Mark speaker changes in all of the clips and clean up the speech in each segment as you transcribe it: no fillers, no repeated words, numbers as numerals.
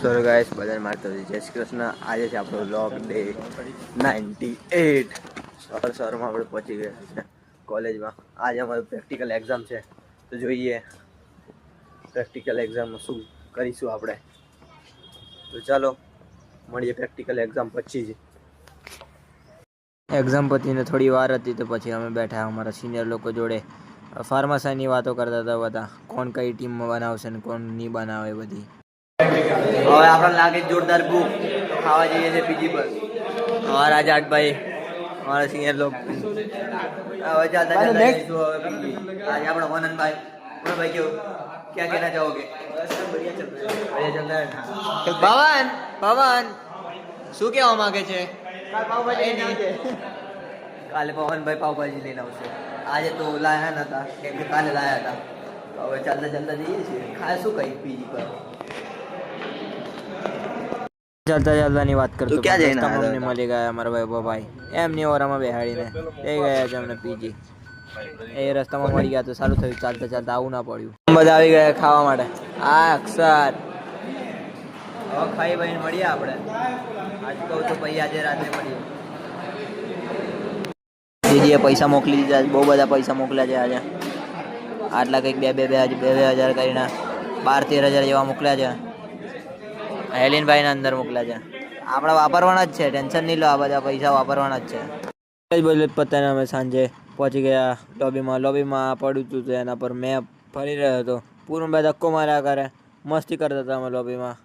Speaker 1: So guys બધાને મારતો જય શ્રી કૃષ્ણ. આજે છે આપણો વ્લોગ ડે 98. સવારમાં આપણે પહોંચી ગયા છે કોલેજમાં. આજે અમારું પ્રેક્ટિકલ એક્ઝામ છે, તો જોઈએ પ્રેક્ટિકલ એક્ઝામમાં શું કરીશું આપણે. તો ચાલો મળીએ પ્રેક્ટિકલ એક્ઝામ પછી જ. એક્ઝામ પતીને થોડી વાર હતી તો પછી અમે બેઠા અમારા સિનિયર લોકો જોડે ફાર્મસીની વાતો કરતા હતા બધા, કોણ કઈ ટીમમાં બનાવશે ને કોણ નહીં બનાવે બધી. હવે આપણે લાગે જોરદાર ભૂખ, ખાવા જઈએ છે પીજી પર. અમારા જાટભાઈ हमारा सीनियर लोग હવે ચાલતા ચાલતા જઈશું હવે પીજી. આજે આપણા વનનભાઈ ભાઈ क्यों क्या कहना चाहोगे? बढ़िया चल रहा है. પવન પવન શું કહેવા માંગે છે? કાલે પવનભાઈ પાવભાજી લઈને આવશે. આજે તો લાયા નતા કેમ કે કાલે લાયા હતા. હવે ચાલતા ચાલતા જઈએ છીએ. ખાય શું કઈ પીજી પર ચાલતા ચાલતાની વાત કરતો ક્યાં જઈને અમને મળી ગયા અમારા ભાઈ એમની ઓરામાં બેહાડીને એ ગયા છે અમને પીજી. એ રસ્તામાં મળી ગયા તો સારું થયું, ચાલતા ચાલતા આવું ના પડ્યું. બધા આવી ગયા ખાવા માટે. આ અક્ષર હવે ખાઈ ભાઈ મળીએ આપણે. આજ કહું તો ભાઈ આજે રાત્રે મળીએ. દીદીએ પૈસા મોકલી દીધા, બહુ બધા પૈસા મોકલ્યા છે આજે. આટલા કંઈક બે હજાર કરીને 12-13 હજાર જેવા મોકલ્યા છે. હેલિનભાઈને અંદર મોકલ્યા છે. આપણે વાપરવાના જ છે, ટેન્શન નહીં લો, આ બધા પૈસા વાપરવાના જ છે. બધું પતાને અમે સાંજે પહોંચી ગયા લોબીમાં પડ્યું હતું એના પર મેં ફરી રહ્યો હતો. પૂર્ણભાઈ ધક્કો માર્યા કરે, મસ્તી કરતા હતા અમે લોબીમાં.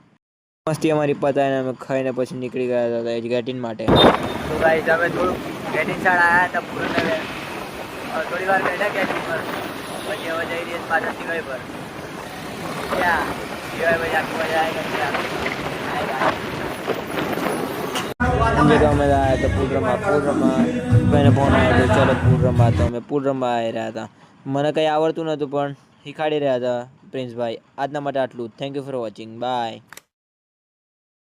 Speaker 1: મસ્તી અમારી પતાવીને અમે ખાઈને પછી નીકળી ગયા હતા એજ ગેટિન માટે. તો ગાઈસ અમે થોડું ગેટિન સાઈડ આવ્યા હતા પૂર્ણને થોડી વાર બેઠા ગેટિન પર, પછી હવે જઈ રહીએ પાછા સિવાય પર. ક્યાં સિવાય ભાઈ આખી મજા આવી ગઈ. અમે આવ્યા હતા પૂરમાં ભાઈને ફોન આવ્યો હતો, ચલો પૂર રમવા. તો અમે પૂર રમવા આવી રહ્યા હતા. મને કંઈ આવડતું નહોતું પણ શીખાડી રહ્યા હતા પ્રિન્સભાઈ. આજના માટે આટલું. Thank you for watching. By.